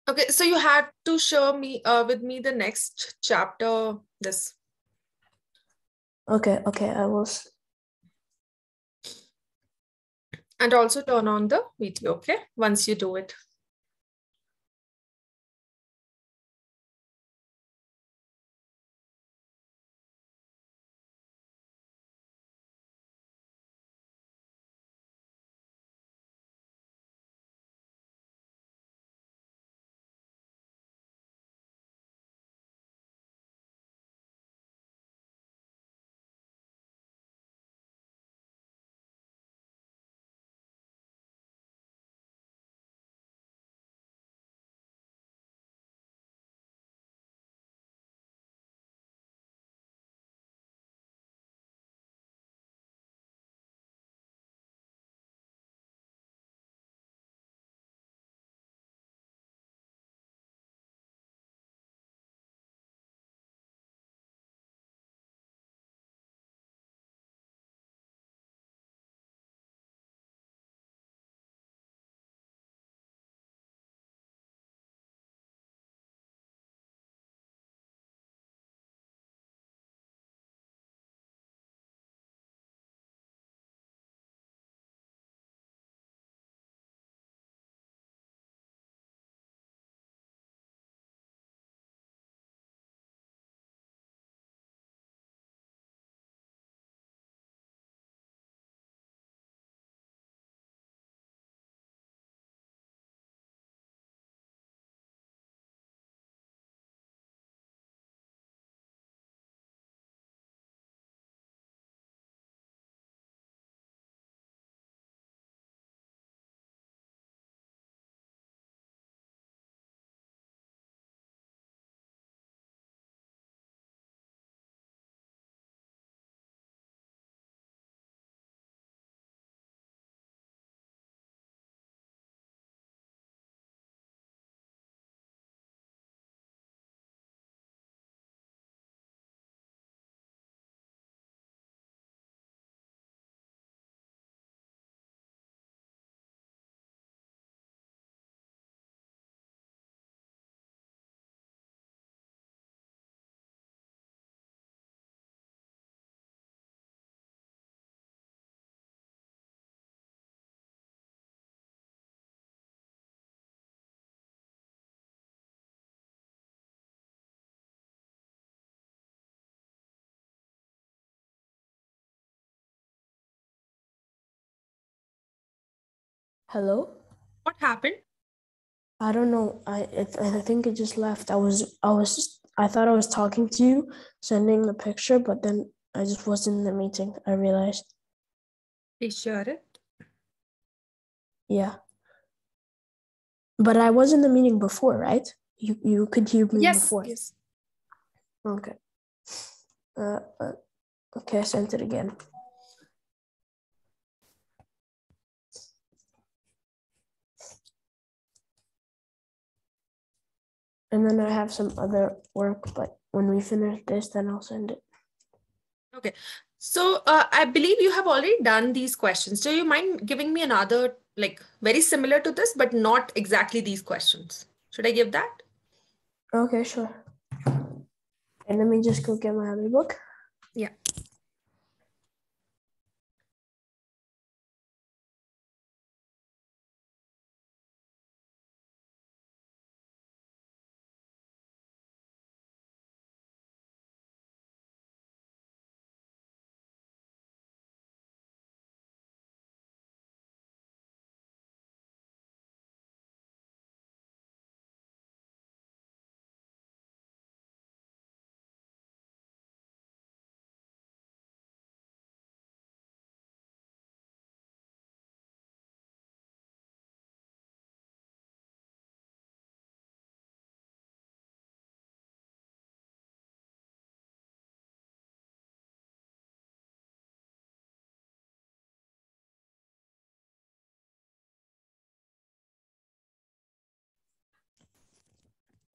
Okay, so you had to share me with me the next chapter. This. Okay, I will. And also turn on the video, okay? Once you do it. Hello? What happened? I don't know. I think it just left. I thought I was talking to you, sending the picture, but then I just wasn't in the meeting. I realized. Please share it. Yeah. But I was in the meeting before, right? You could hear me before. Yes. Okay. Okay, I sent it again. And then I have some other work, but when we finish this, then I'll send it. Okay. So I believe you have already done these questions. Do you mind giving me another, like very similar to this, but not exactly these questions? Should I give that? Okay, sure. And let me just go get my other book. Yeah.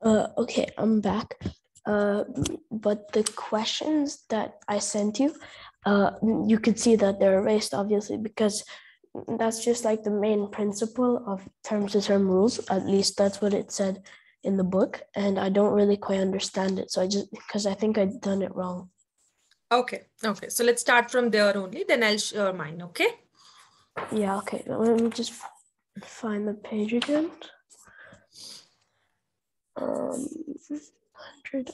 Okay, I'm back. But the questions that I sent you, you could see that they're erased, obviously, because that's just like the main principle of term to term rules. At least that's what it said in the book. And I don't really quite understand it. So because I think I'd done it wrong. Okay. Okay. So let's start from there only. Then I'll share mine. Okay. Yeah. Okay. Let me just find the page again. 100.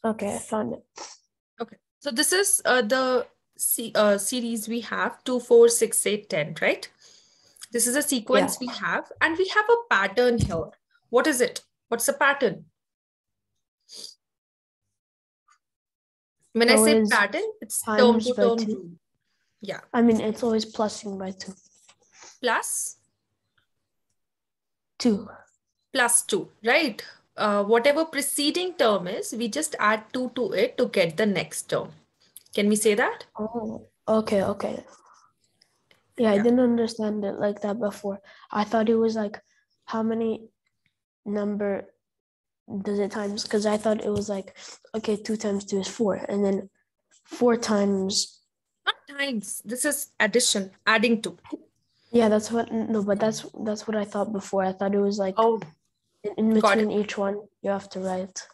Okay, I found it. Okay. So this is the series we have 2, 4, 6, 8, 10, right? This is a sequence we have, and we have a pattern here. What is it? What's the pattern? When I say pattern, it's term to term rule. Yeah. I mean, it's always plusing by 2. Plus 2. Plus 2, right? Whatever preceding term is, we just add 2 to it to get the next term. Can we say that? Oh, okay, okay. Yeah, I didn't understand it like that before. I thought it was like, how many number does it times? Because I thought it was like, okay, 2 times 2 is 4. And then 4 times. Not times. This is addition, adding 2. Yeah, that's what, no, but that's what I thought before. I thought it was like, in between each one, you have to write.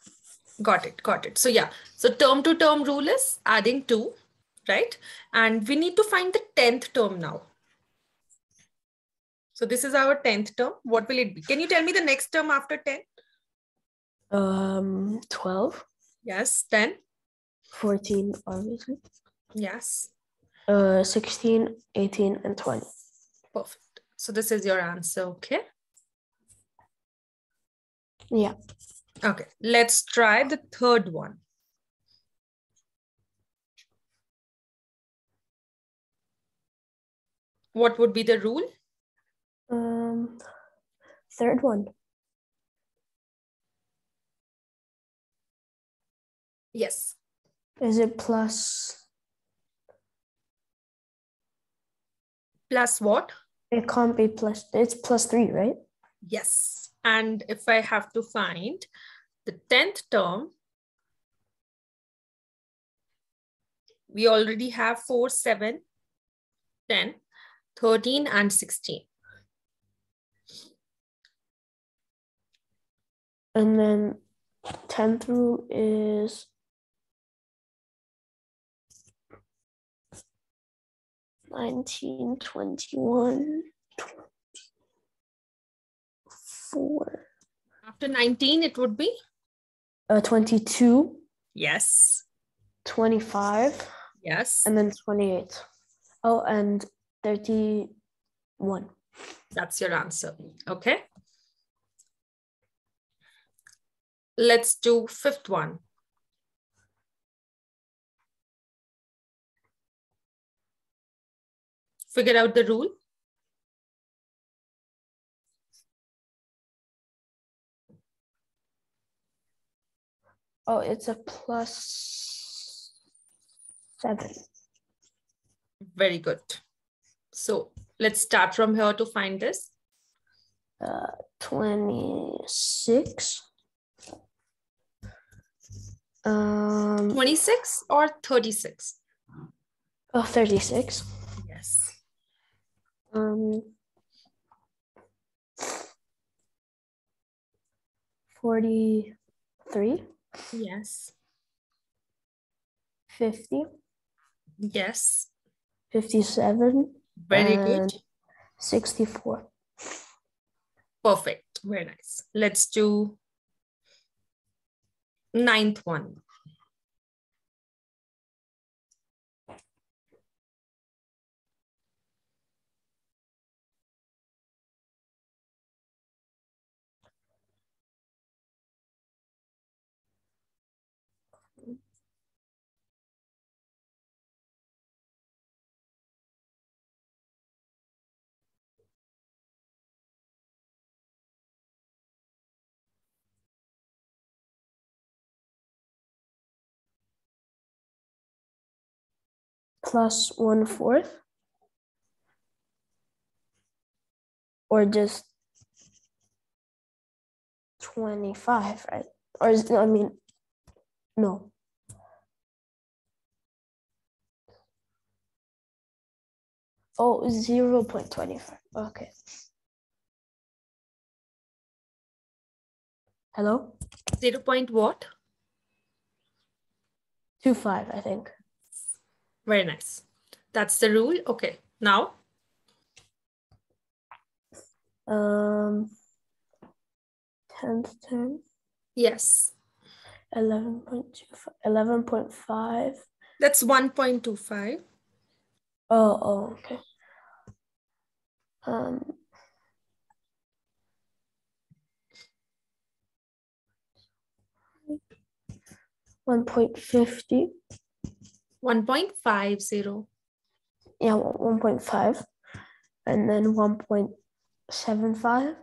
Got it, got it. So yeah, so term to term rule is adding 2, right? And we need to find the 10th term now. So this is our 10th term. What will it be? Can you tell me the next term after 10? 12. Yes, 10. 14, obviously. Yes. 16, 18, and 20. Perfect. So this is your answer, okay? Yeah. Okay, let's try the third one. What would be the rule? Third one. Yes. Is it plus? Plus what? It can't be plus, it's plus 3, right? Yes. And if I have to find the 10th term, we already have 4, 7, 10, 13, and 16. And then 10th rule is 19, 21, 24. After 19, it would be? 22. Yes. 25. Yes. And then 28. Oh, and 31. That's your answer. Okay. Let's do 5th one. Figure out the rule. Oh, it's a plus 7. Very good. So let's start from here to find this. 26. 26 or 36? Oh, 36. Yes. 43. Yes. 50. Yes. 57. Very good. 64. Perfect. Very nice. Let's do 9th one. Plus 1/4. Or just 25, right? Or is, I mean, no. Oh, 0.25. Okay. Hello? 0. What? 25, I think. Very nice. That's the rule. Okay. Now? 10th term. Yes. 11.25. 11.5. That's 1.25. Oh, okay. 1.50. 1.50. Yeah, 1.5. And then 1.75.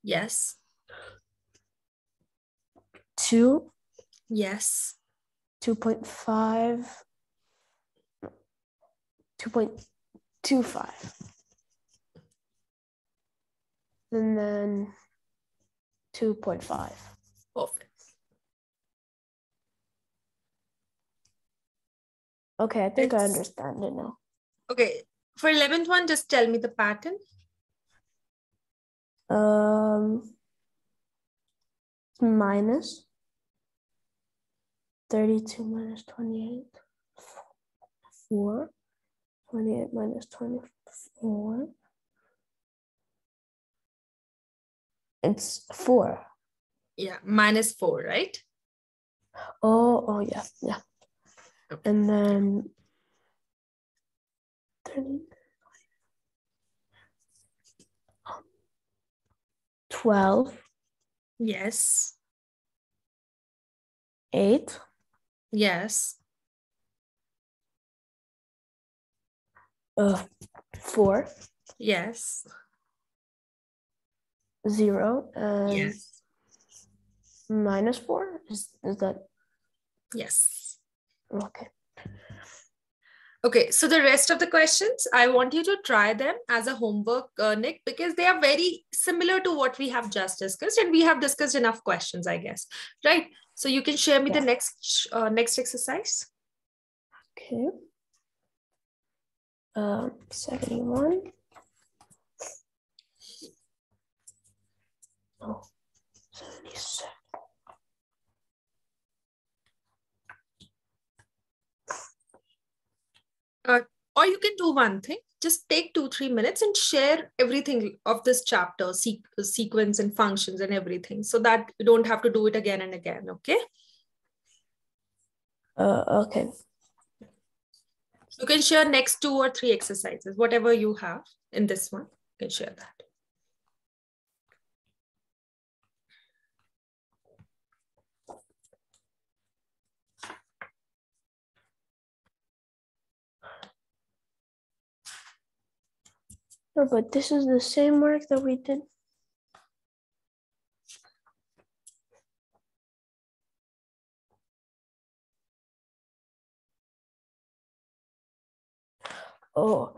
Yes. 2. Yes. 2.5. 2.25. And then 2.5. Perfect. Okay, I think I understand it now. Okay. For 11th one, just tell me the pattern. Minus 32 minus 28. 4. 28 minus 24. It's 4. Yeah, -4, right? Oh, yeah. Okay. And then 30, 12. Yes. 8. Yes. 4. Yes. 0 and Yes. -4. Is that? Yes. Okay. Okay, so the rest of the questions, I want you to try them as a homework, Nick, because they are very similar to what we have just discussed, and we have discussed enough questions, I guess, right? So you can share me the next exercise. Okay. 71. Oh, 77. Or you can do one thing, just take 2-3 minutes and share everything of this chapter, sequence and functions and everything, so that you don't have to do it again and again, okay? Okay. You can share next 2 or 3 exercises, whatever you have in this one, you can share that. No, but this is the same work that we did. Oh.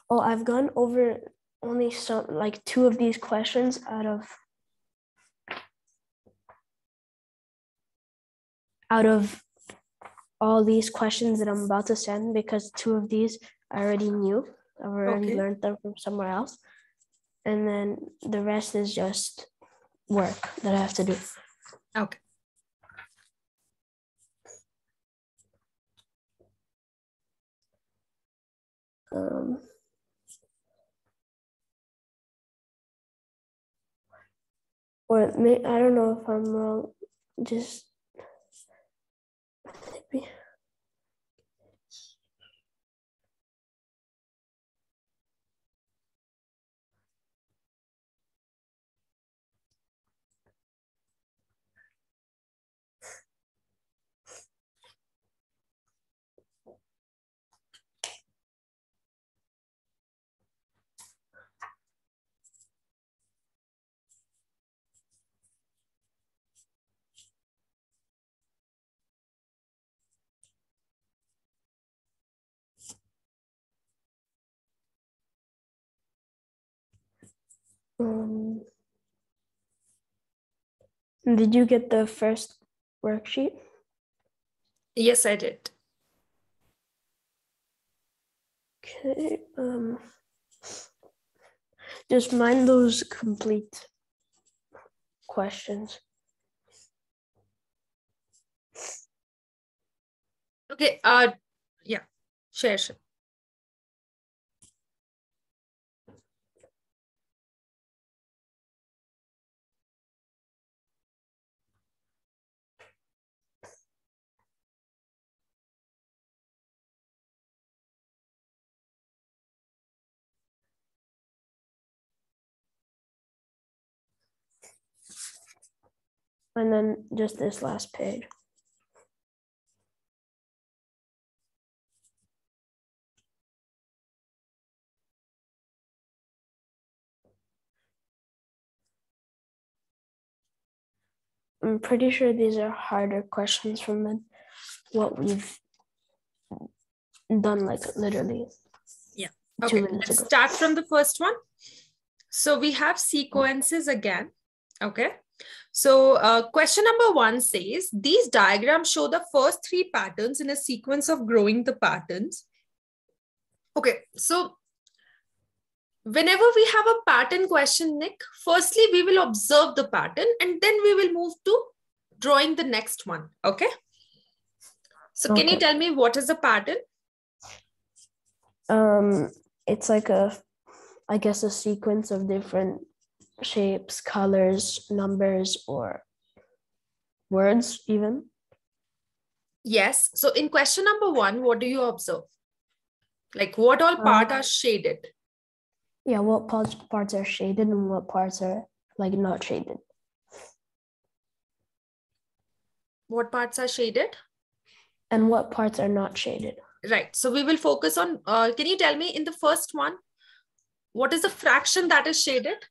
Oh, I've gone over only some, like 2 of these questions out of all these questions that I'm about to send, because 2 of these I already knew. I've already learned them from somewhere else. And then the rest is just work that I have to do. Okay. Or I don't know if I'm wrong. Just maybe. Did you get the first worksheet? Yes, I did. Okay. Just mind those complete questions. Okay. Yeah. Share. And then just this last page. I'm pretty sure these are harder questions from what we've done, like literally. Yeah. 2 Okay. minutes Let's ago. start from the first one. So we have sequences again. Okay. So question number 1 says, these diagrams show the first 3 patterns in a sequence of growing the patterns. Okay. So whenever we have a pattern question, Nick, firstly, we will observe the pattern and then we will move to drawing the next one. Okay. So can you tell me what is the pattern? It's like I guess a sequence of different shapes, colors, numbers, or words even. Yes. So in question number 1, what do you observe? Like what all parts are shaded? Yeah, what parts are shaded and what parts are like not shaded. What parts are shaded? And what parts are not shaded. Right. So we will focus on, can you tell me in the first one, what is the fraction that is shaded?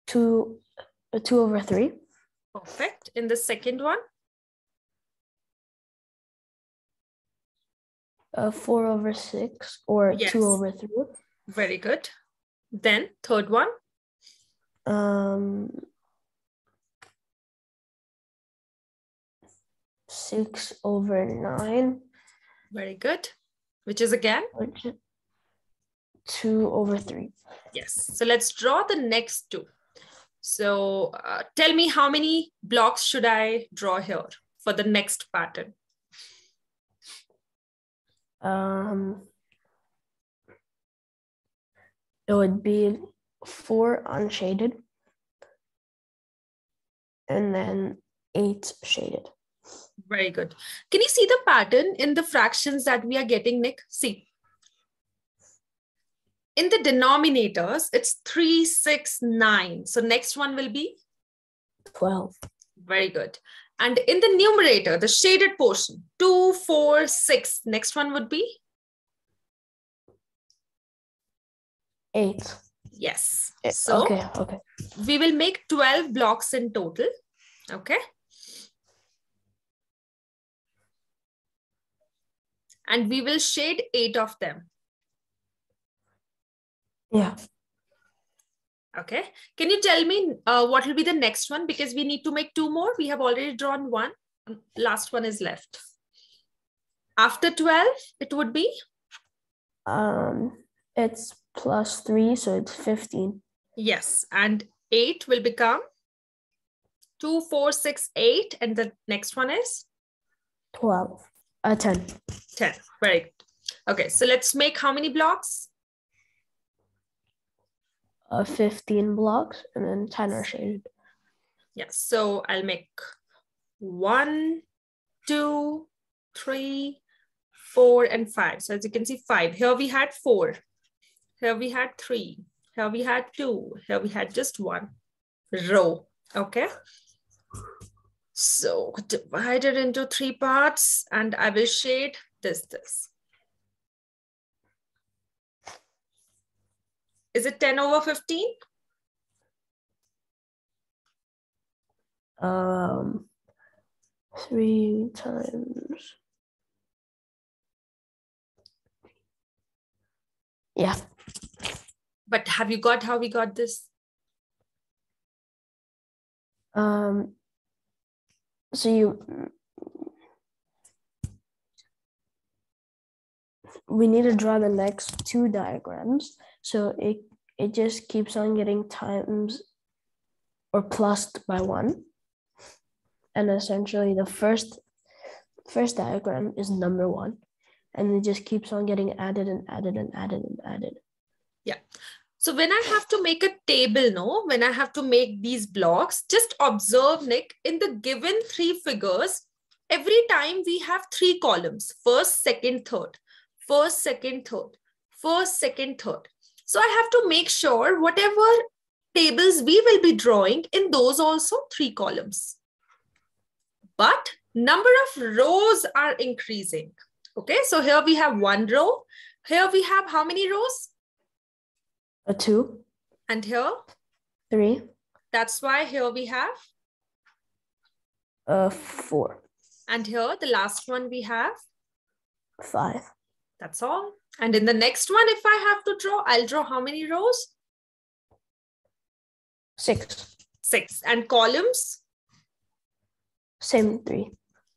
2/3. Perfect. In the second one? 4/6 or Yes. 2/3. Very good. Then third one? 6/9. Very good. Which is again? 2/3. Yes. So let's draw the next 2. So tell me how many blocks should I draw here for the next pattern? It would be 4 unshaded and then 8 shaded. Very good. Can you see the pattern in the fractions that we are getting, Nick? See. In the denominators, it's 3, 6, 9. So next one will be? 12. Very good. And in the numerator, the shaded portion, 2, 4, 6. Next one would be? 8. Yes. So okay. We will make 12 blocks in total. Okay. And we will shade 8 of them. Yeah. Okay. Can you tell me what will be the next one? Because we need to make 2 more. We have already drawn 1. Last one is left. After 12, it would be? It's +3, so it's 15. Yes. And 8 will become 2, 4, 6, 8. And the next one is? 12. 10. 10. Very good. Okay. So let's make how many blocks? 15 blocks and then 10 are shaded. Yes. So I'll make 1, 2, 3, 4, and 5. So as you can see, 5. Here we had 4. Here we had 3. Here we had 2. Here we had just 1 row. Okay. So divide it into 3 parts and I will shade this. Is it 10/15? 3 times. Yeah. But have you got how we got this? So we need to draw the next 2 diagrams. So it just keeps on getting times or plussed by 1. And essentially the first diagram is number 1. And it just keeps on getting added and added and added and added. Yeah. So when I have to make a table, no, when I have to make these blocks, just observe, Nick, in the given 3 figures, every time we have 3 columns, first, second, third, first, second, third, first, second, third. So I have to make sure whatever tables we will be drawing in those also 3 columns. But number of rows are increasing. Okay, so here we have 1 row. Here we have how many rows? 2. And here? 3. That's why here we have? 4. And here, the last one we have? 5. That's all. And in the next one, if I have to draw, I'll draw how many rows? 6. 6. And columns? Same 3.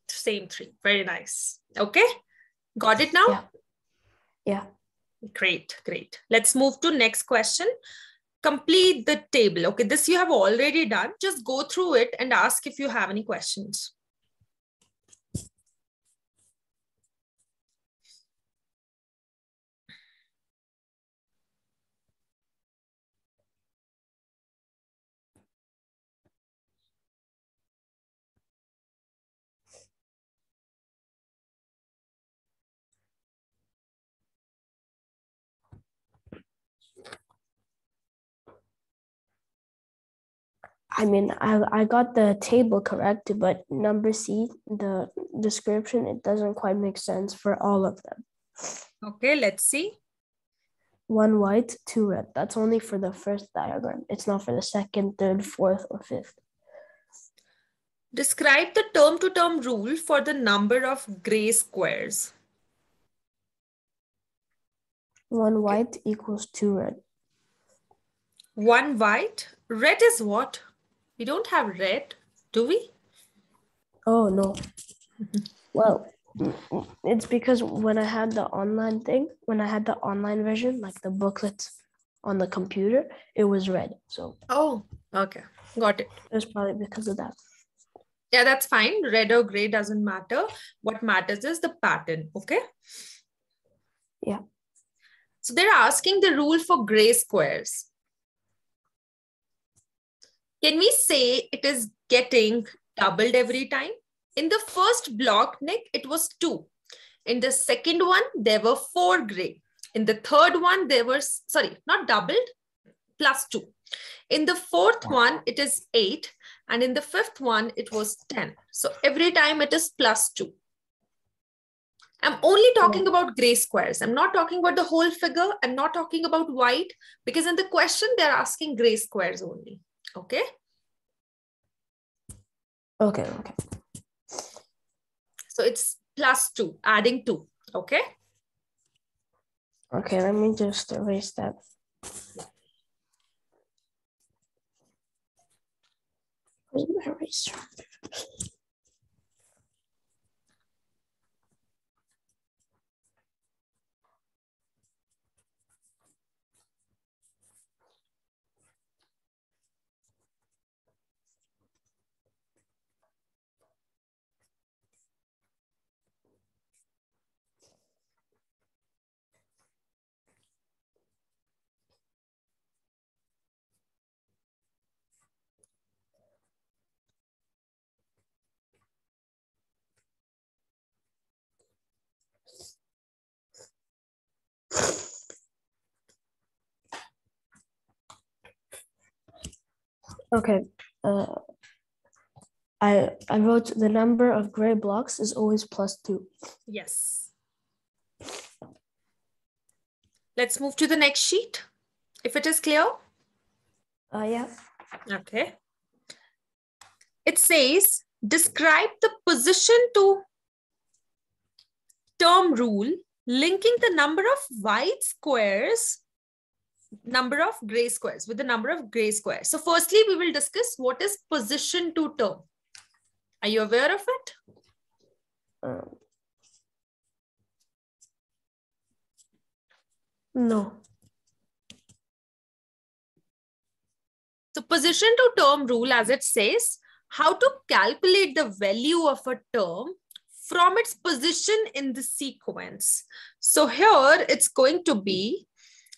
Same 3. Very nice. Okay. Got it now? Yeah. Yeah. Great, great. Let's move to next question. Complete the table. Okay, this you have already done. Just go through it and ask if you have any questions. I mean, I got the table correct, but number C, the description, it doesn't quite make sense for all of them. Okay, let's see. 1 white, 2 red. That's only for the first diagram. It's not for the second, third, fourth, or fifth. Describe the term-to-term rule for the number of gray squares. 1 white equals 2 red. 1 white. Red is what? We don't have red, do we? Oh, no. Well, it's because when I had the online thing, when I had the online version, like the booklets on the computer, it was red. So. Oh, okay. Got it. It was probably because of that. Yeah, that's fine. Red or gray doesn't matter. What matters is the pattern. Okay. Yeah. So they're asking the rule for gray squares. Can we say it is getting doubled every time? In the first block, Nick, it was 2. In the second one, there were 4 gray. In the third one, there were, sorry, not doubled, plus 2. In the fourth one, it is 8. And in the fifth one, it was 10. So every time it is plus 2. I'm only talking about gray squares. I'm not talking about the whole figure. I'm not talking about white, because in the question, they're asking gray squares only. Okay. Okay. So it's plus 2, adding 2. Okay. Okay, let me just erase that. Where's my eraser? Okay. I wrote the number of gray blocks is always plus 2. Yes. Let's move to the next sheet, if it is clear. Yeah. Okay. It says Describe the position to term rule linking the number of white squares, number of gray squares with the number of gray squares. So firstly, we will discuss what is position to term. Are you aware of it? No. So position to term rule, as it says, how to calculate the value of a term from its position in the sequence. So here it's going to be,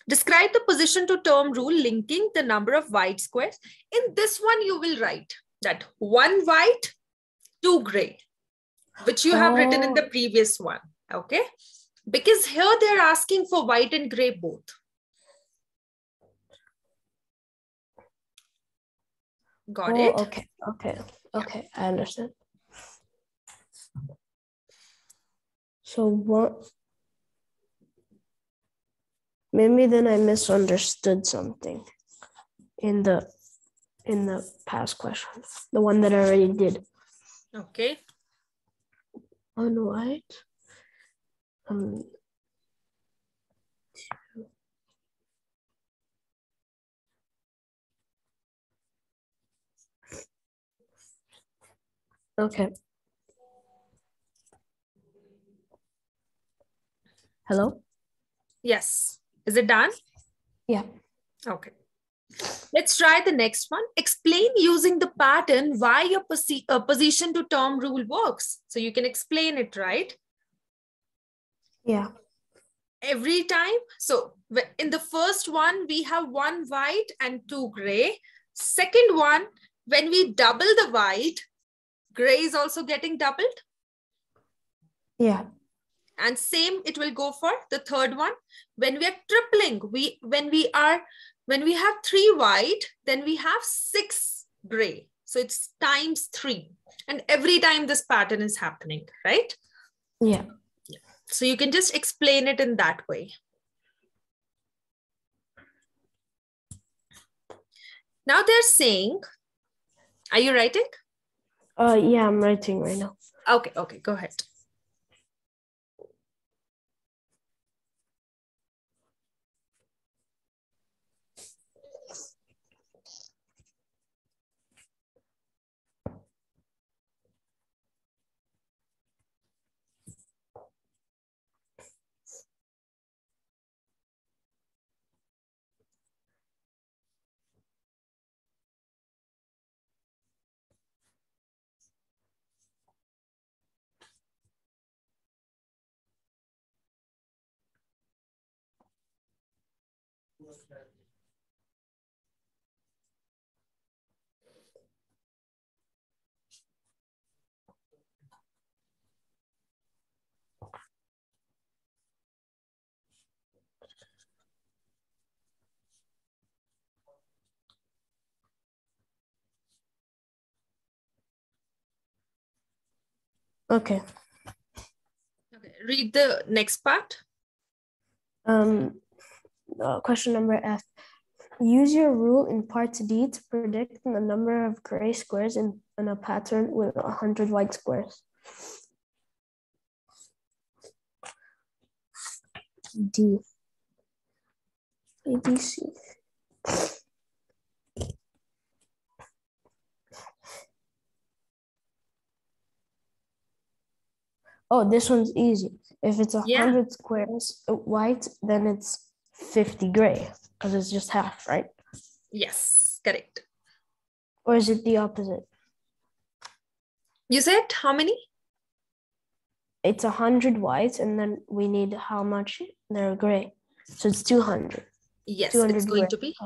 describe the position to term rule linking the number of white squares. In this one, you will write that 1 white, 2 gray, which you have written in the previous one, okay? Because here they're asking for white and gray both. Got it? Okay, I understand. So what? Maybe then I misunderstood something in the past question, the one that I already did. Okay. On white. Okay. Hello? Yes. Is it done? Yeah. Okay. Let's try the next one. Explain using the pattern why your position to term rule works. So you can explain it, right? Yeah. Every time. So in the first one, we have 1 white and 2 gray. Second one, when we double the white, gray is also getting doubled. Yeah. And same, it will go for the third one. When we are tripling, when we have 3 white, then we have 6 gray. So it's times 3. And every time this pattern is happening, right? Yeah. So you can just explain it in that way. Now they're saying, are you writing? Yeah, I'm writing right now. Okay, go ahead. Okay. Okay, read the next part. Question number F. Use your rule in part D to predict the number of gray squares in a pattern with 100 white squares. D. ADC. Oh, this one's easy. If it's 100 squares white, then it's 50 gray because it's just half, right? Yes, correct. Or is it the opposite? You said how many? It's 100 white, and then we need how much they're gray. So it's 200. Yes, 200 it's going to be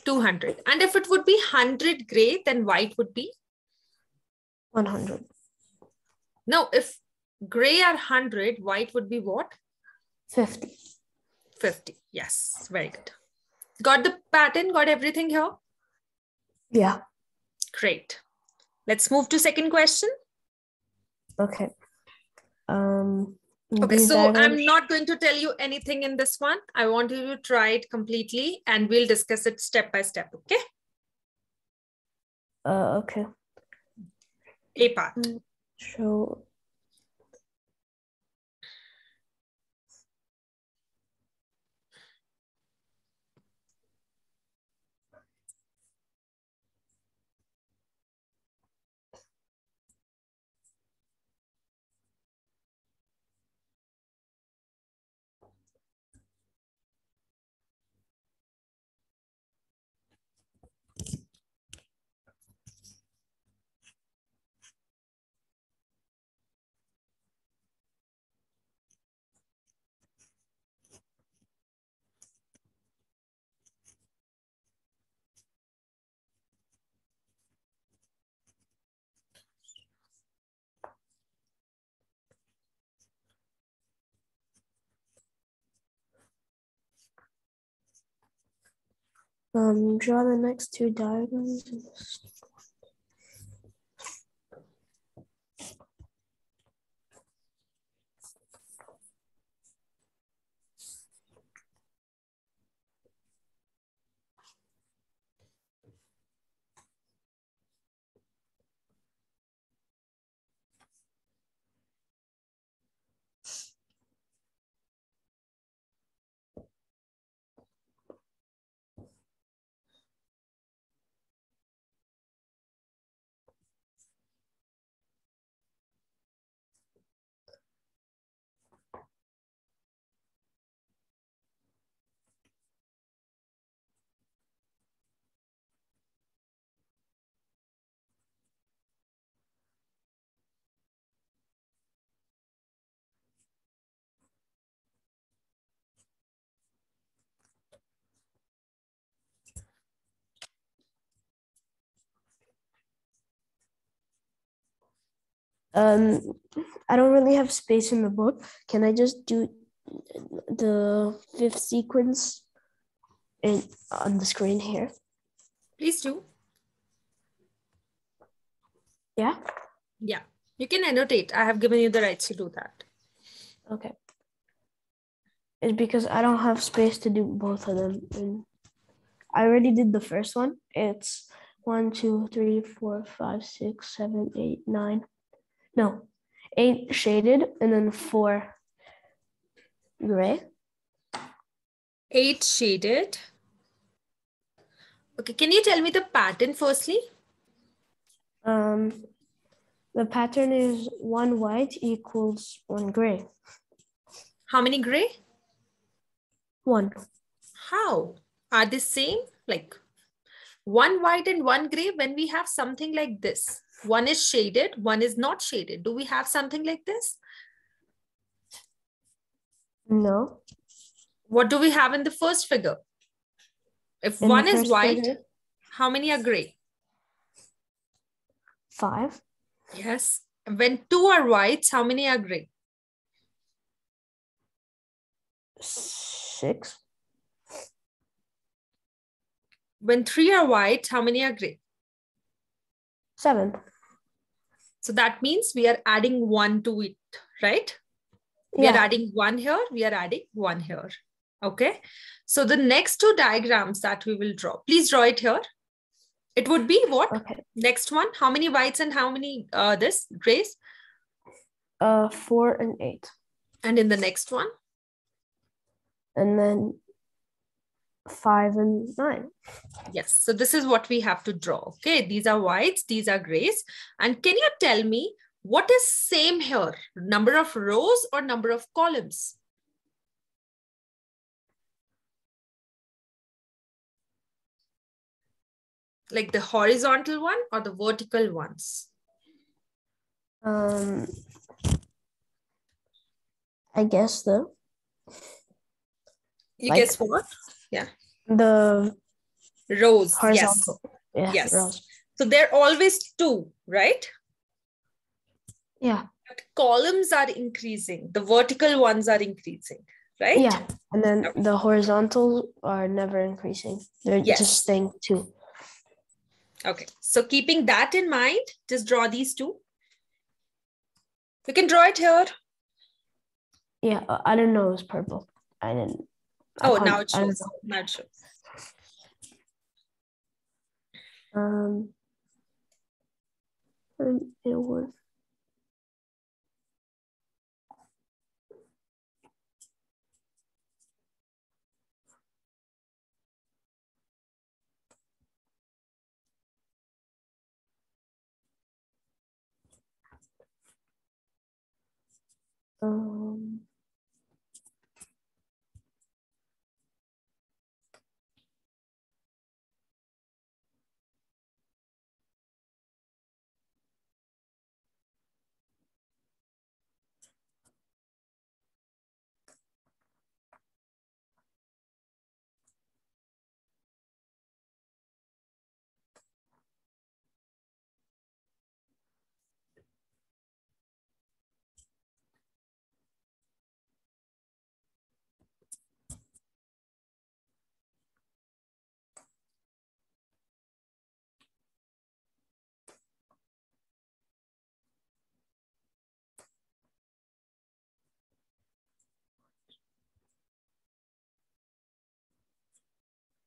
200. And if it would be 100 gray, then white would be? 100. No, if gray are 100, white would be what? 50. 50. Yes, very good. Got the pattern, got everything here? Yeah. Great. Let's move to second question. Okay. Okay, so I'm not going to tell you anything in this one. I want you to try it completely and we'll discuss it step by step, okay? Okay. A part. Show. Draw the next two diagrams. I don't really have space in the book. Can I just do the fifth sequence on the screen here? Please do. Yeah? Yeah. You can annotate. I have given you the rights to do that. Okay. It's because I don't have space to do both of them. And I already did the first one. It's 1, 2, 3, 4, 5, 6, 7, 8, 9. No, 8 shaded and then 4 gray. 8 shaded. Okay, can you tell me the pattern firstly? The pattern is 1 white equals 1 gray. How many gray? 1. How? Are they same? Like 1 white and 1 gray when we have something like this. One is shaded, one is not shaded. Do we have something like this? No. What do we have in the first figure? If In one the is first white, figure, how many are gray? 5. Yes. When 2 are whites, how many are gray? 6. When 3 are white, how many are gray? 7. So that means we are adding 1 to it, right? We are adding 1 here, we are adding 1 here. Okay. So the next 2 diagrams that we will draw, please draw it here. It would be what? Okay. Next one, how many whites and how many this grays? 4 and 8. And in the next one? And then 5 and 9. Yes. So this is what we have to draw. Okay. These are whites, these are grays. And can you tell me what is same here? Number of rows or number of columns? Like the horizontal one or the vertical ones? I guess You guess what? Yeah. The rows. Horizontal. Yes. Yeah, yes. rows. So they're always 2, right? Yeah. But columns are increasing. The vertical ones are increasing, right? Yeah. And then the horizontal are never increasing. They're just staying 2. Okay. So keeping that in mind, just draw these 2. We can draw it here. Yeah. I didn't know it was purple. I didn't. Oh, now it shows. Now it shows. And it was.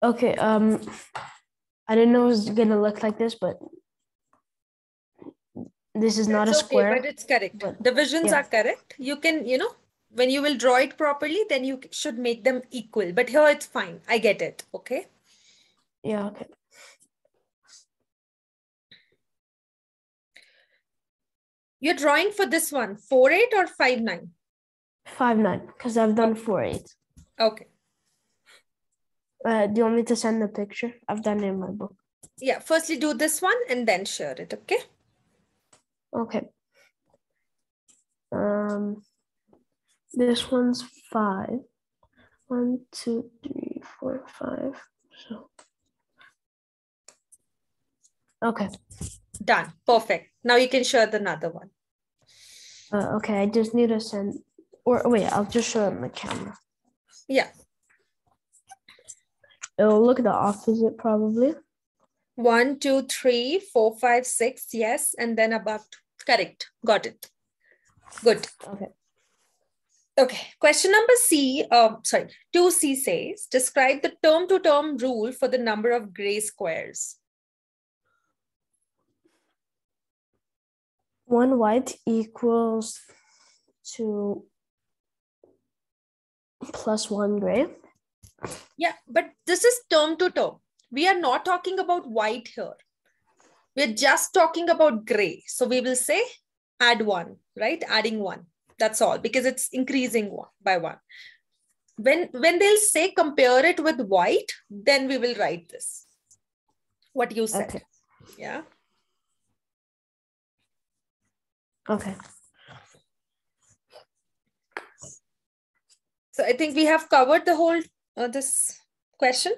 Okay, I didn't know it was gonna look like this, but this is not a That's okay, square. but it's correct. But Divisions yeah. are correct. You can, when you will draw it properly, then you should make them equal. But here it's fine. I get it. Okay. Yeah, okay. You're drawing for this one, 4/8 or 5/9? 5/9, because I've done 4/8. Okay. Do you want me to send the picture? I've done it in my book. Yeah, firstly do this one and then share it, okay? Okay. This one's 5. 1, 2, 3, 4, 5. So. Okay. Done. Perfect. Now you can share the another one. Okay, I just need to send, or wait, I'll just show it on the camera. Yeah. It'll look the opposite probably. 1, 2, 3, 4, 5, 6. Yes. And then above. Correct. Got it. Good. Okay. Okay. Question number 2C says, describe the term-to-term rule for the number of gray squares. 1 white equals to plus 1 gray. Yeah, but this is term to term. We are not talking about white here. We're just talking about gray. So we will say add 1, right? Adding 1. That's all, because it's increasing by 1. When they'll say compare it with white, then we will write this. What you said. Okay. Yeah. Okay. So I think we have covered the whole this question.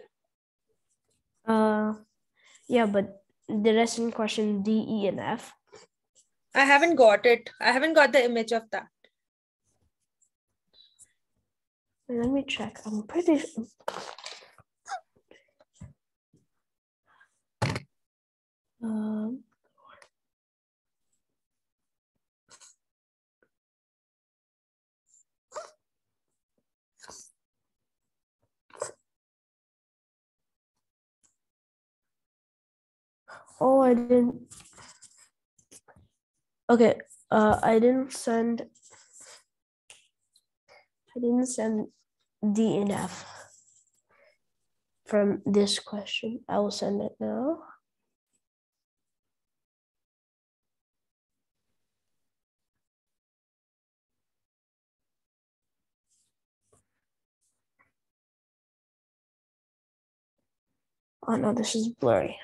Yeah, but the rest in question D, E, and F. I haven't got it. I haven't got the image of that. Let me check. I'm pretty sure. Oh, I didn't. Okay, I didn't send D and F from this question. I will send it now. Oh no, this is blurry.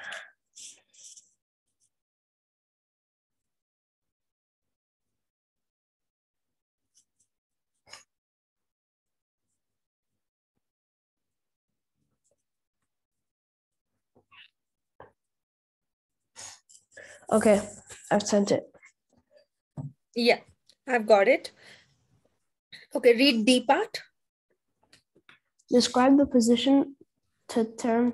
Okay, I've sent it. Yeah, I've got it. Okay, read D part. Describe the position to term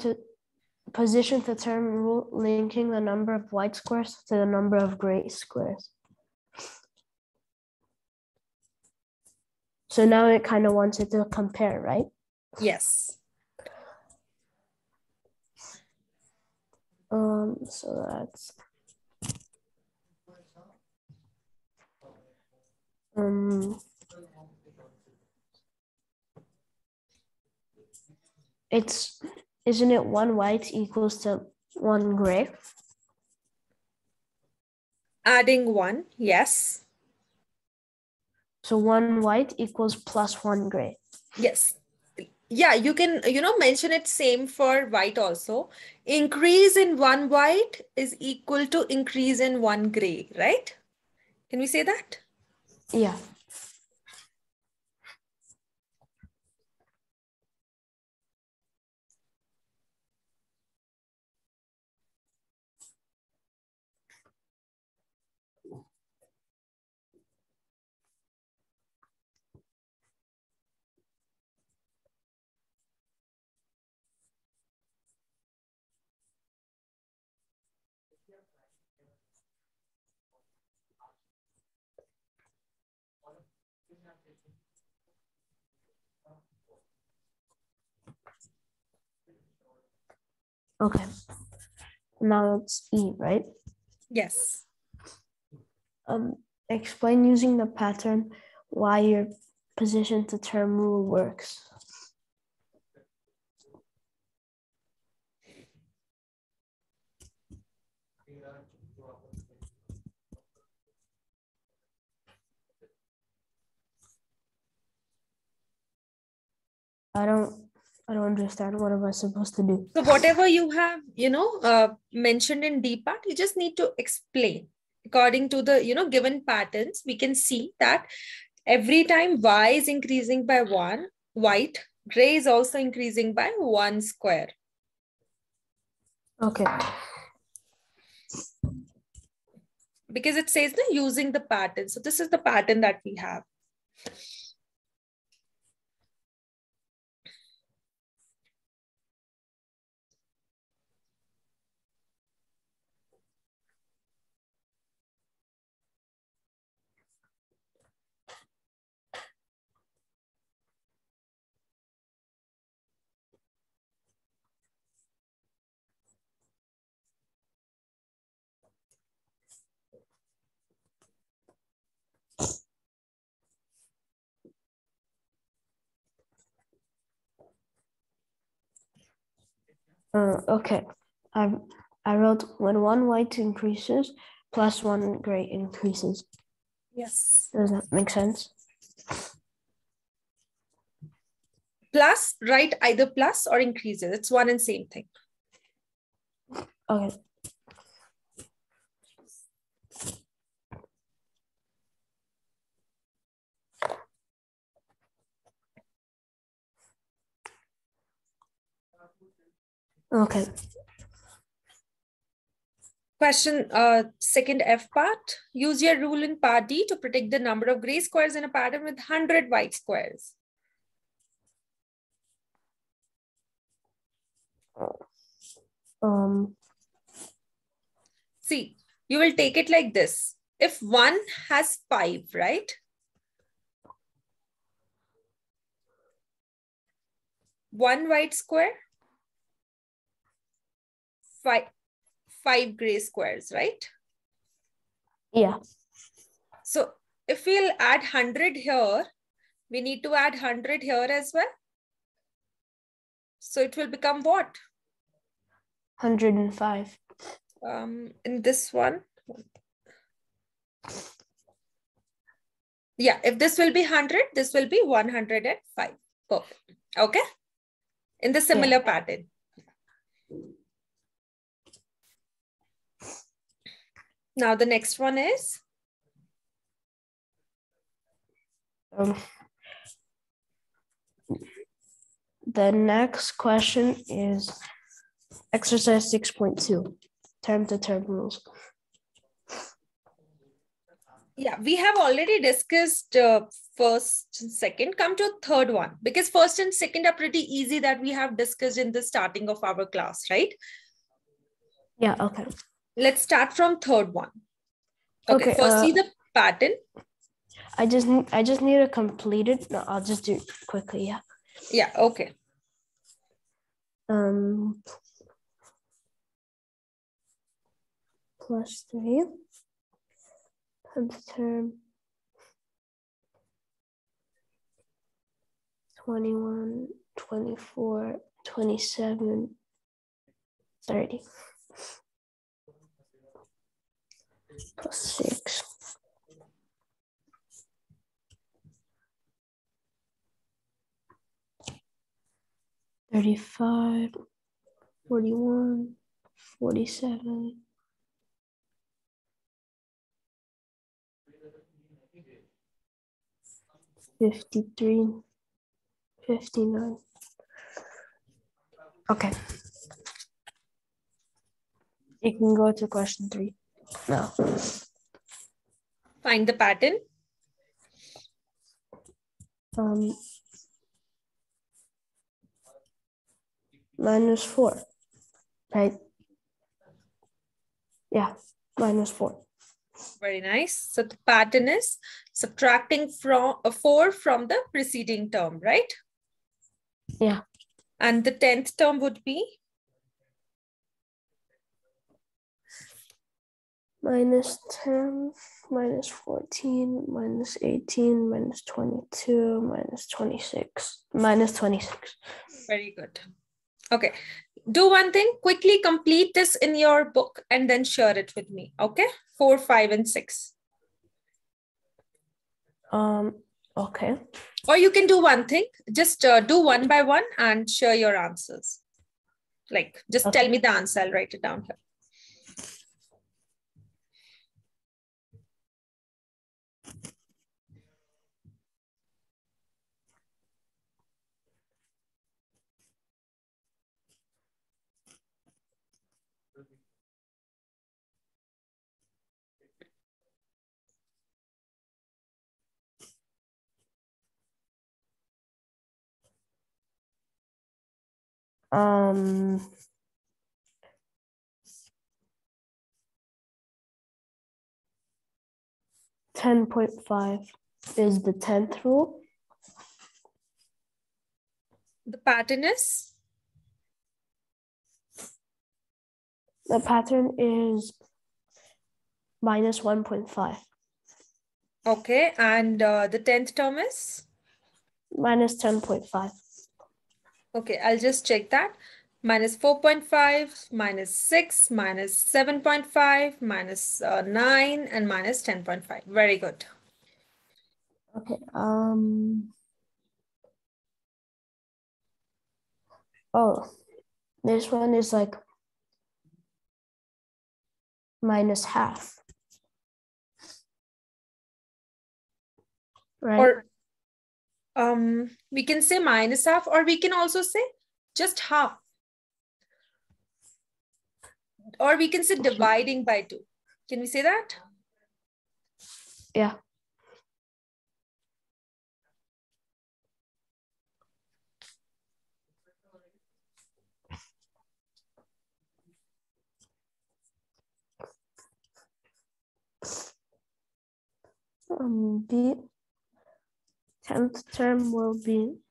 rule linking the number of white squares to the number of gray squares. So now it kind of wants it to compare, right? Yes. So that's Isn't it one white equals to one gray? Adding one, yes. So one white equals plus one gray. Yes. Yeah, you can, mention it same for white also. Increase in one white is equal to increase in one gray, right? Can we say that? Yeah. Okay. Now it's E, right? Yes. Explain using the pattern why your position to term rule works. I don't understand. What am I supposed to do? So whatever you have, mentioned in D part, you just need to explain. According to the, given patterns, we can see that every time Y is increasing by one white, gray is also increasing by one square. Okay. Because it says that using the pattern. So this is the pattern that we have. Okay. I wrote when one white increases, plus one gray increases. Yes. Does that make sense? Plus, write either plus or increases. It's one and same thing. Okay. Okay. Question second F part. Use your rule in part D to predict the number of gray squares in a pattern with 100 white squares. See, you will take it like this. If one has 5, right? One white square, five gray squares, right? Yeah. So if we'll add 100 here, we need to add 100 here as well. So it will become what? 105. In this one. Yeah, if this will be 100, this will be 105. Perfect. Okay. In the similar pattern. Now the next one is? The next question is exercise 6.2, term to term rules. Yeah, we have already discussed first and second. Come to third one, because first and second are pretty easy that we have discussed in the starting of our class, right? Yeah, okay. Let's start from third one. Okay, firstly the pattern. I just need to complete it. No, I'll just do it quickly, yeah. Yeah, okay. Plus 3 times term 21, 24, 27, 30. Plus 6. 35, 41, 47. 53, 59. Okay. You can go to question 3 now. Find the pattern. -4, right? Yeah, -4. Very nice. So the pattern is subtracting from 4 from the preceding term, right? Yeah. And the 10th term would be? -10, -14, -18, -22, -26, -26. Very good. Okay. Do one thing, quickly complete this in your book and then share it with me. Okay. 4, 5, and 6. Okay. Or you can do one thing, just do one by one and share your answers. Like, just tell me the answer. I'll write it down here. $10.5 is the 10th rule. The pattern is? The pattern is -1.5. Okay, and the 10th term is? -10.5. Okay, I'll just check that. -4.5, -6, -7.5, -9, and -10.5. Very good. Okay. Oh, this one is like -half. Right? Or we can say -half, or we can also say just half. Or we can say dividing by 2. Can we say that? Yeah. The 10th term will be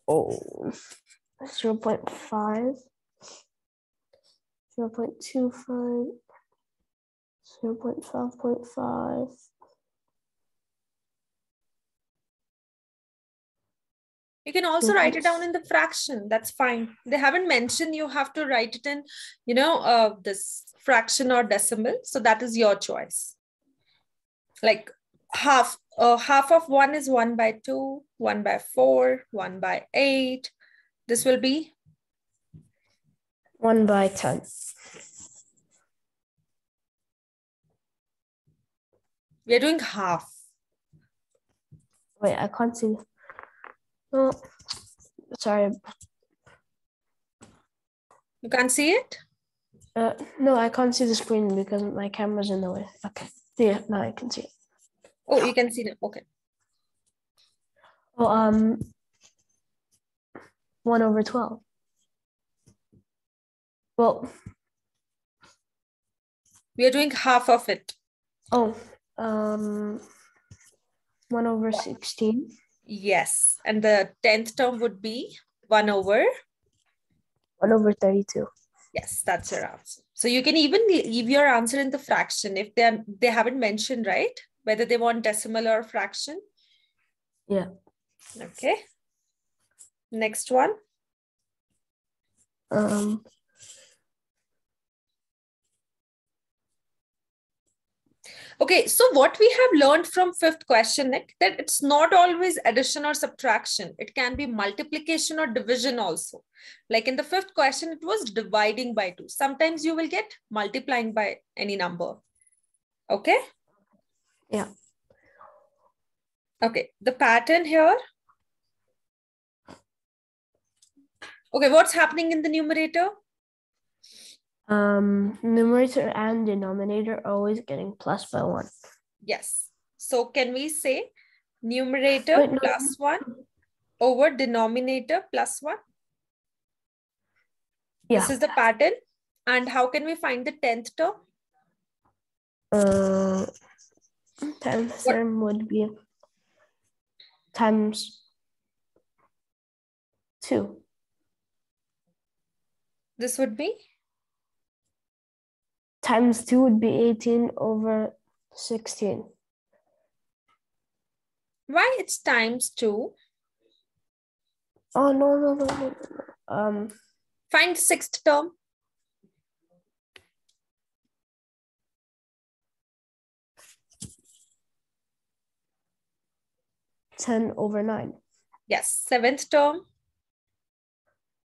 Oh, 0.5, 0.25, 0.5.5. You can also write it down in the fraction. That's fine. They haven't mentioned you have to write it in, this fraction or decimal. So that is your choice. Like half of 1 is 1/2, 1/4, 1/8. This will be 1/10. We are doing half. Wait, I can't see. Oh, sorry. You can't see it? No, I can't see the screen because my camera's in the way. Okay. Yeah, now I can see it. Oh, you can see it. Okay. Oh, 1/12. Well, we are doing half of it. Oh, 1/16. Yes, and the 10th term would be 1/32. Yes, that's your answer. So you can even leave your answer in the fraction if they haven't mentioned, right? Whether they want decimal or fraction. Yeah. Okay. Next one. Okay, so what we have learned from fifth question, Nick, that it's not always addition or subtraction. It can be multiplication or division also. Like in the fifth question, it was dividing by 2. Sometimes you will get multiplying by any number. Okay? Yeah. Okay, the pattern here. Okay, what's happening in the numerator? Numerator and denominator are always getting plus by 1. Yes. So can we say numerator plus 1 over denominator plus 1? Yeah. This is the pattern. And how can we find the 10th term? 10th term would be times 2. This would be? Times 2 would be 18 over 16. Why it's times 2? Oh, no. Find 6th term. $10 over 9. Yes. 7th term.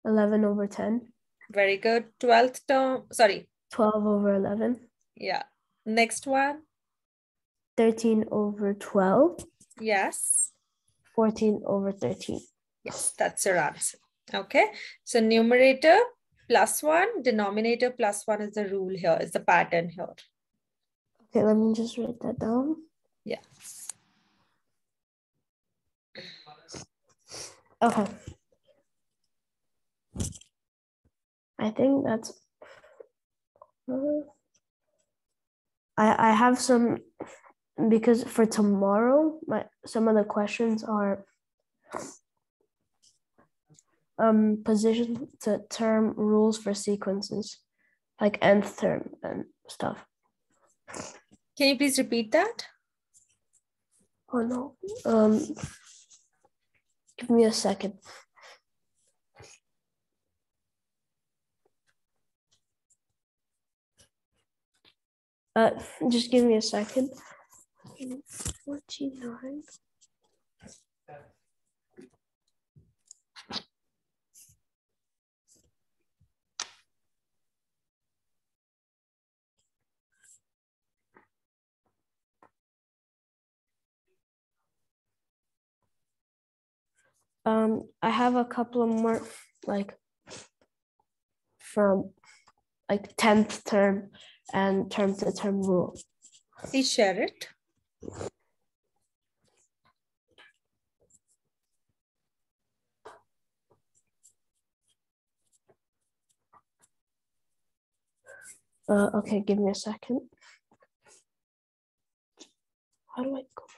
11 over 10. Very good. 12th term. Sorry. 12 over 11. Yeah. Next one. 13 over 12. Yes. 14 over 13. Yes, that's your answer. Okay. So numerator plus 1, denominator plus 1 is the rule here, is the pattern here. Okay, let me just write that down. Yeah. Okay. I think that's... I have some, because for tomorrow, some of the questions are position to term rules for sequences, like nth term and stuff. Can you please repeat that? Oh no. Give me a second. Just give me a second. 49. I have a couple of more, like, from like 10th term and term to term rule. Please share it. Okay, give me a second. How do I go back?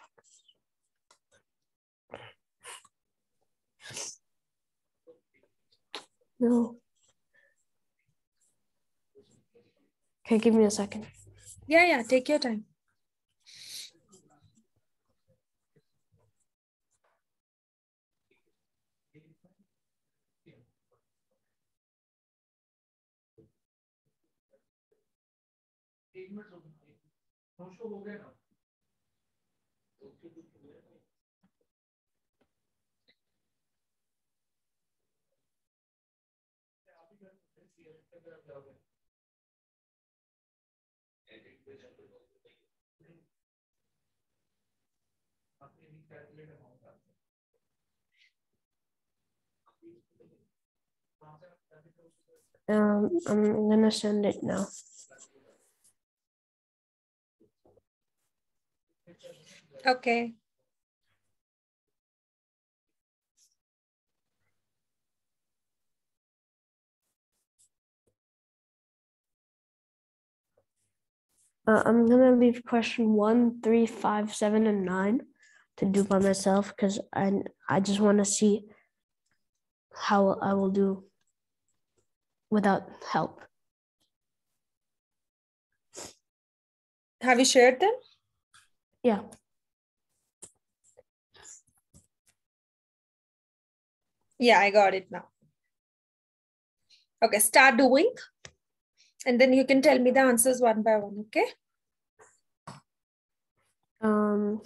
No. Okay, give me a second. Yeah, take your time. I'm gonna send it now. Okay. I'm gonna leave question 1, 3, 5, 7, and 9 to do by myself because I just want to see how I will do without help. Have you shared them? Yeah. Yeah, I got it now. Okay, start doing. And then you can tell me the answers one by one, okay? Well,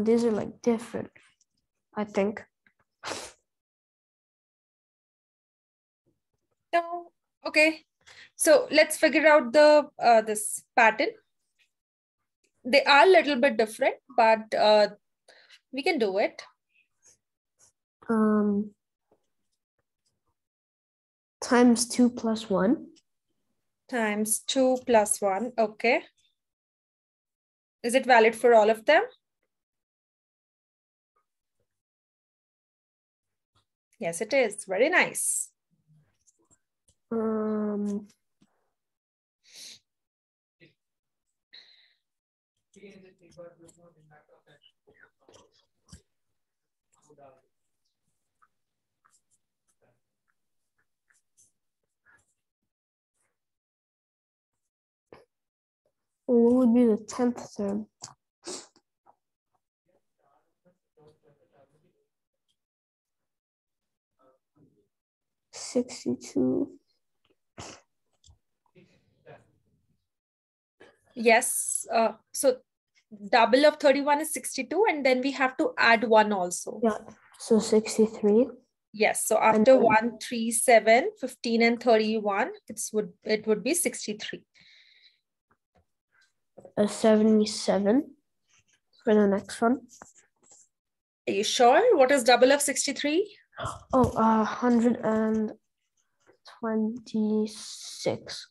these are like different, I think. No, okay. So let's figure out the this pattern. They are a little bit different, but we can do it. Times 2 plus 1. Times 2 plus 1. Okay. Is it valid for all of them? Yes, it is. Very nice. What would be the 10th term? 62. Yes. So double of 31 is 62, and then we have to add 1 also. Yeah. So 63. Yes. So after 1, 3, 7, 15, and 31, it would be 63. 77 for the next one. Are you sure? What is double of 63? Oh, 126.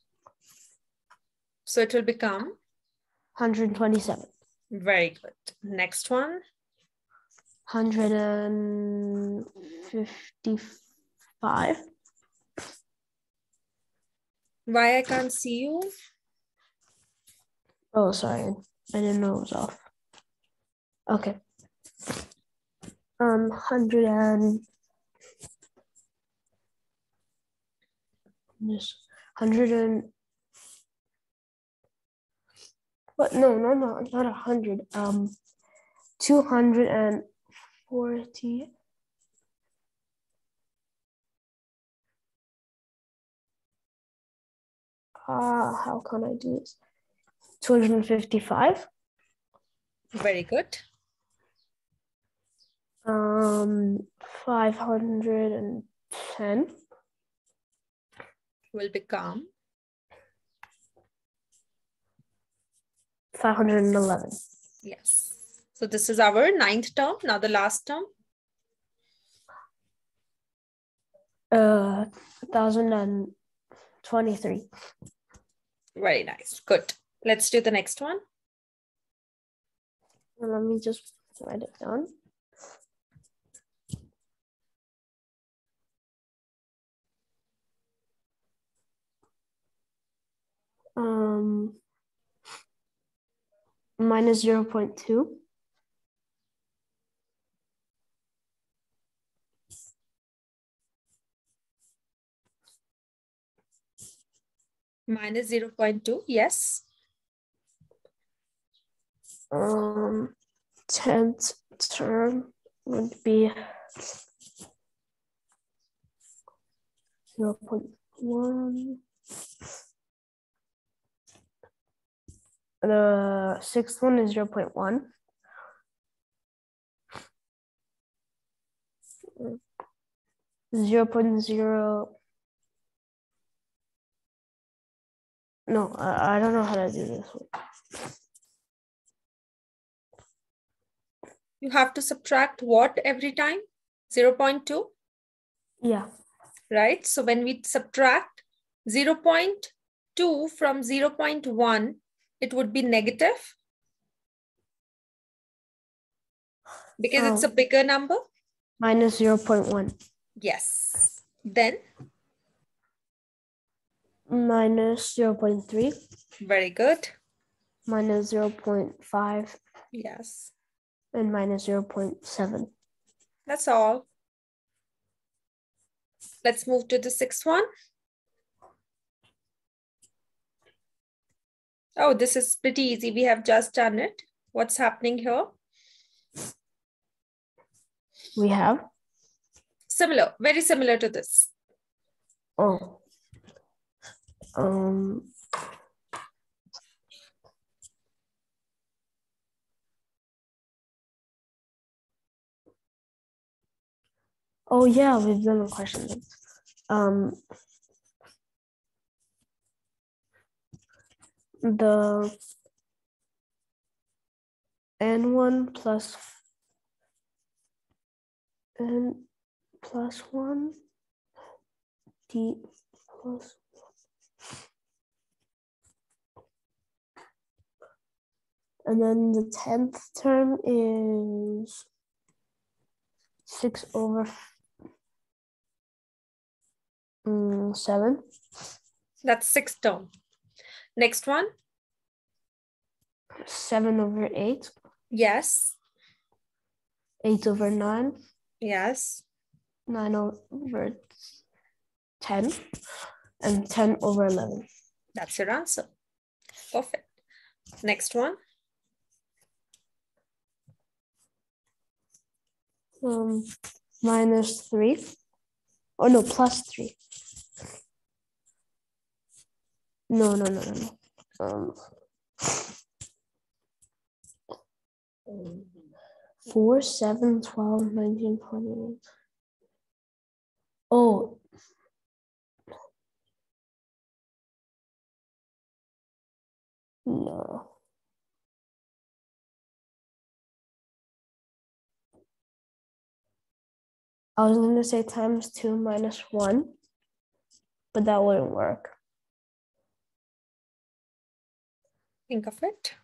So it will become 127. Very good. Next one. 155. Why I can't see you? Oh, sorry. I didn't know it was off. Okay. 100 and 100 and what? No, not 100. 240. How can I do this? 255. Very good. 510 will become 511. Yes. So this is our 9th term. Now the last term. 1023. Very nice. Good. Let's do the next one. Let me just write it down. Minus 0.2. Minus 0.2. Yes. 10th term would be 0.1. The 6th one is 0.1. 0.0. No, I don't know how to do this one. You have to subtract what every time? 0.2? Yeah. Right? So when we subtract 0.2 from 0.1, it would be negative. Because it's a bigger number. Minus 0.1. Yes. Then? Minus 0.3. Very good. Minus 0.5. Yes. And minus 0.7. That's all. Let's move to the sixth one. Oh, this is pretty easy. We have just done it. What's happening here? We have? Similar, very similar to this. Oh. Oh yeah, we've done a question. The n1 plus n plus 1 d plus 1. And then the 10th term is 6 over 7. That's sixth term. Next one. 7 over 8. Yes. 8 over 9. Yes. 9 over 10. And 10 over 11. That's your answer. Perfect. Next one. Minus 3. Oh no, plus 3. No. 4, 7, 12, 19, 28. Oh. No. I was going to say times 2 minus 1, but that wouldn't work. Think of it.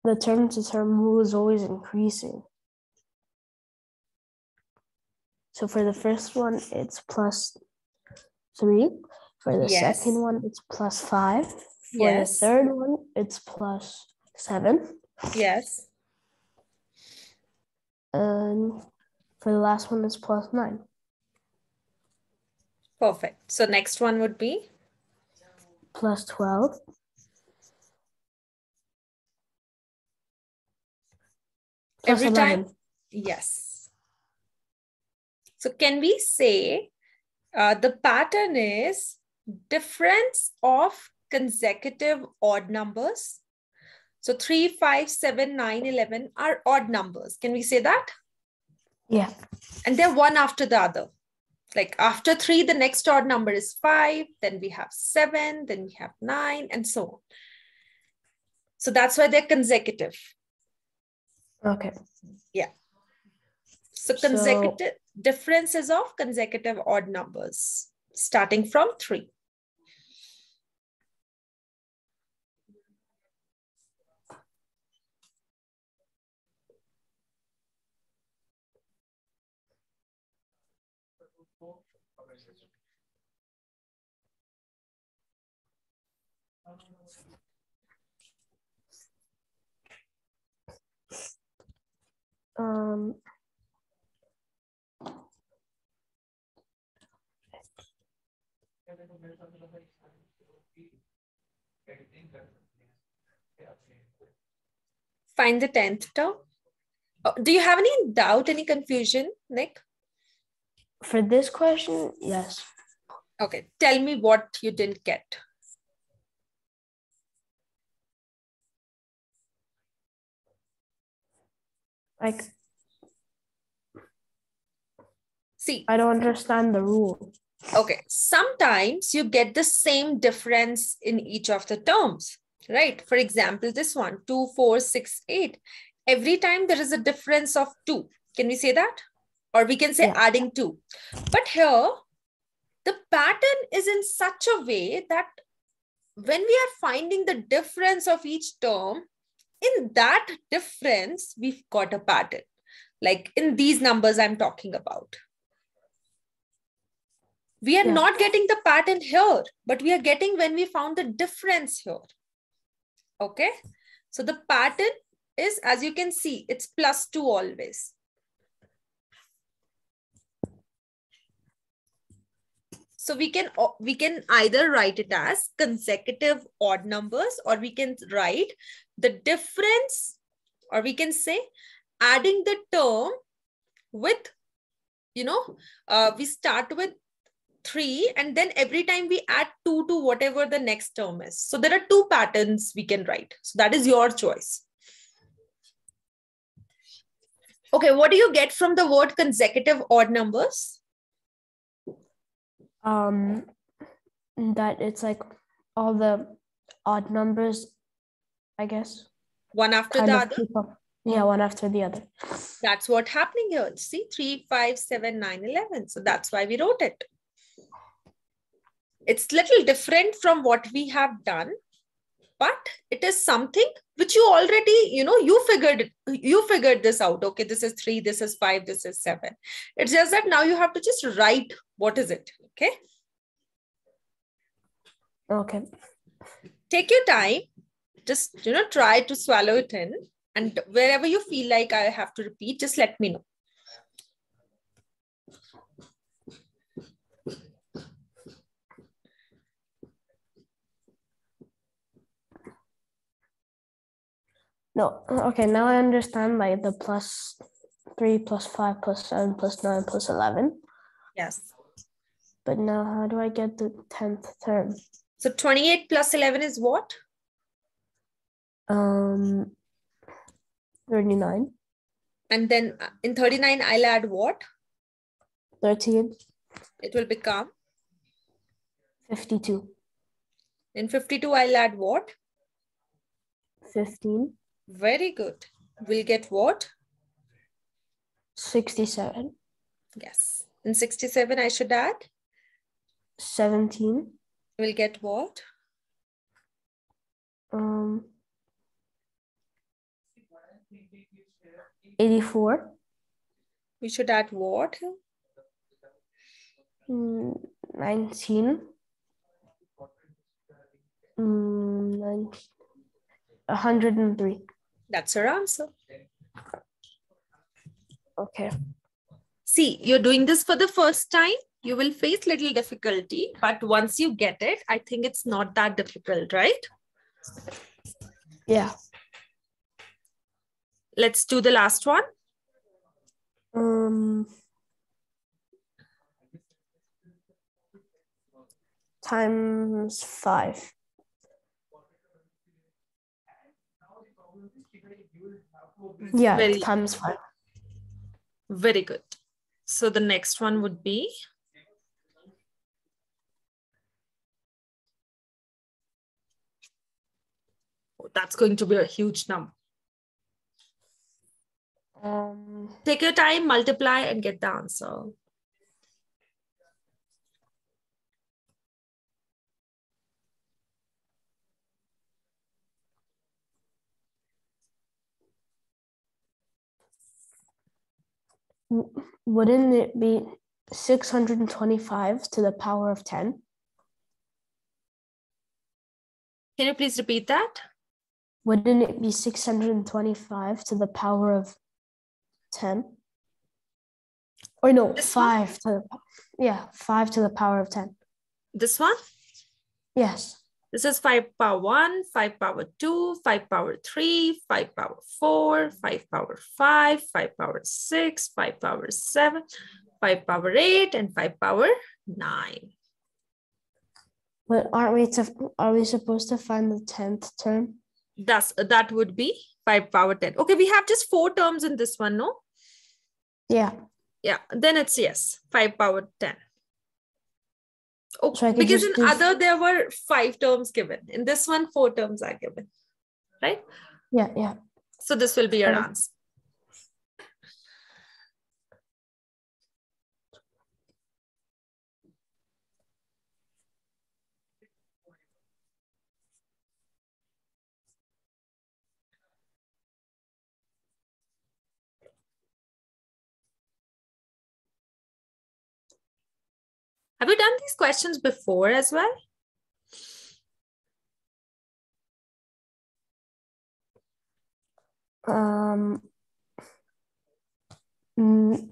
The term to term rule is always increasing. So for the first one, it's plus 3. For the second one, it's plus 5. For the third one, it's plus 7. Yes. And for the last one, it's plus 9. Perfect. So next one would be? Plus 12. Plus Every 11. time? Yes. So can we say the pattern is difference of consecutive odd numbers? So 3, 5, 7, 9, 11 are odd numbers. Can we say that? Yeah. And they're one after the other. Like after 3, the next odd number is 5, then we have 7, then we have 9, and so on. So that's why they're consecutive. Okay. Yeah. So consecutive differences of consecutive odd numbers starting from 3. Find the 10th term. Do you have any doubt, any confusion, Nick? For this question, yes. Okay, tell me what you didn't get. Like, see, I don't understand the rule. Okay, sometimes you get the same difference in each of the terms. right? For example, this one, 2, 4, 6, 8. Every time there is a difference of 2. Can we say that? Or we can say adding 2. But here, the pattern is in such a way that when we are finding the difference of each term, in that difference, we've got a pattern. Like in these numbers I'm talking about. We are not getting the pattern here, but we are getting when we found the difference here. Okay. So the pattern is, as you can see, it's +2 always. So we can either write it as consecutive odd numbers, or we can write the difference, or we can say adding the term with, we start with 3 and then every time we add 2 to whatever the next term is. So there are 2 patterns we can write. So that is your choice. Okay, what do you get from the word consecutive odd numbers? That it's like all the odd numbers, I guess. One after the other? Yeah, one after the other. That's what's happening here. See, 3, 5, 7, 9, 11. So that's why we wrote it. It's little different from what we have done, but it is something which you already, you figured this out. Okay, this is 3, this is 5, this is 7. It's just that now you have to just write what is it. Okay. Okay. Take your time. Just, try to swallow it in. And wherever you feel like I have to repeat, just let me know. No, okay, now I understand like the +3, +5, +7, +9, +11. Yes. But now how do I get the 10th term? So 28 plus 11 is what? 39. And then in 39, I'll add what? 13. It will become? 52. In 52, I'll add what? 15. Very good. We'll get what? 67. Yes. In 67, I should add? 17. We'll get what? 84. We should add what? 19. 103. That's our answer. Okay. See, you're doing this for the first time. You will face little difficulty, but once you get it, I think it's not that difficult, right? Yeah. Let's do the last one. Times 5. Yeah, times 5. Very good. So the next one would be that's going to be a huge number. Take your time, multiply, and get the answer. Wouldn't it be 625 to the power of 10? Can you please repeat that? Wouldn't it be 625 to the power of 10? Or no, this 5 one? To the 5 to the power of 10. This one? Yes. This is 5 power 1, 5 power 2, 5 power 3, 5 power 4, 5 power 5, 5 power 6, 5 power 7, 5 power 8, and 5 power 9. But are we supposed to find the 10th term? That would be 5 power 10. Okay, we have just 4 terms in this one, no? Yeah. Yeah, then it's yes, 5 power 10. Oh, So I could because just in do. other, there were 5 terms given. In this one, 4 terms are given, right? Yeah, yeah. So this will be your answer. Have you done these questions before as well?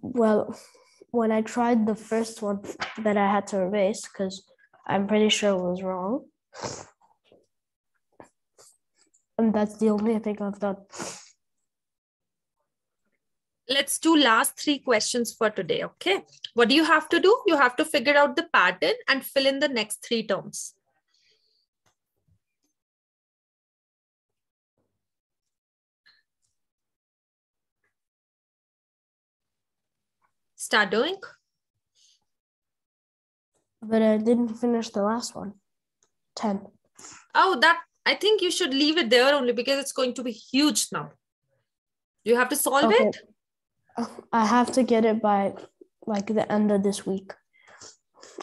Well, when I tried the first one that I had to erase because I'm pretty sure it was wrong. And that's the only thing I've done. Let's do last 3 questions for today, okay? What do you have to do? You have to figure out the pattern and fill in the next 3 terms. Start doing. But I didn't finish the last one. 10. Oh, I think you should leave it there only because it's going to be huge now. You have to solve it? I have to get it by like the end of this week.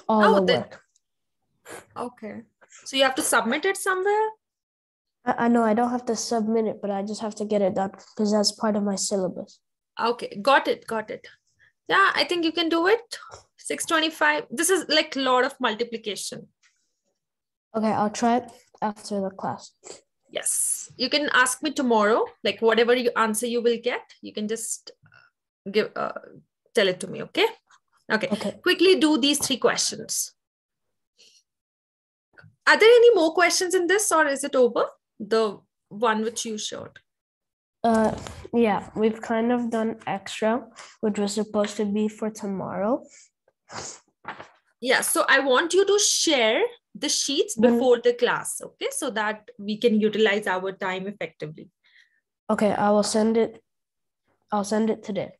All the work. Okay. So you have to submit it somewhere? I know I don't have to submit it, but I just have to get it done because that's part of my syllabus. Okay, got it. Yeah, I think you can do it. 625. This is like a lot of multiplication. Okay, I'll try it after the class. Yes, you can ask me tomorrow, like whatever answer you will get, you can just tell it to me, okay? Okay. Quickly do these 3 questions. Are there any more questions in this or is it over? The one which you showed. Yeah, we've kind of done extra, which was supposed to be for tomorrow. Yeah, so I want you to share the sheets before the class, okay? So that we can utilize our time effectively. Okay, I will send it. I'll send it today.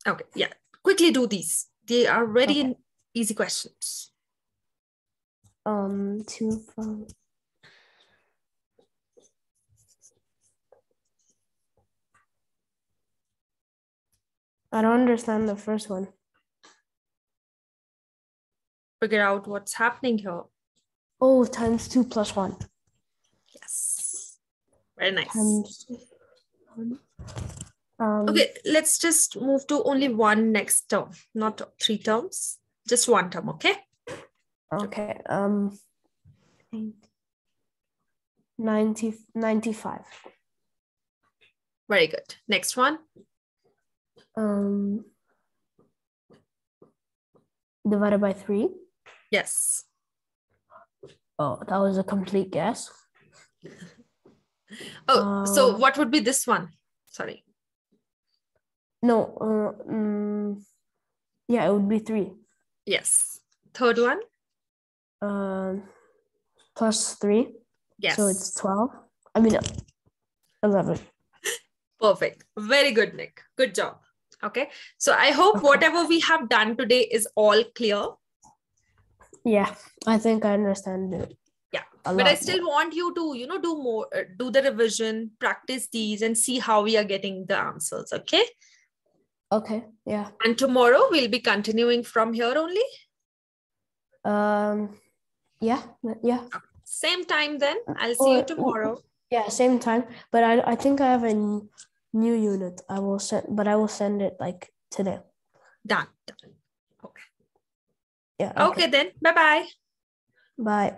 Okay, yeah. Quickly do these. They are very easy questions. 2, 5. I don't understand the first one. Figure out what's happening here. Oh, times 2 plus 1. Yes. Very nice. Times 1. Okay, let's just move to only one next term, not 3 terms, just 1 term, okay? Okay. 95. Very good. Next one. Divided by 3. Yes. Oh, that was a complete guess. Oh, so what would be this one? Sorry. No, yeah, it would be 3. Yes. Third one? Plus 3. Yes. So it's 12. I mean, 11. Perfect. Very good, Nick. Good job. Okay. So I hope whatever we have done today is all clear. Yeah, I think I understand it. Yeah, but I still want you to, do more, do the revision, practice these and see how we are getting the answers. Okay. Okay. Yeah. And tomorrow we'll be continuing from here only. Yeah. Okay. Same time then. I'll see you tomorrow. Yeah, same time. But I think I have a new unit. I will send it like today. Done. Okay. Yeah. Okay then. Bye-bye. Bye.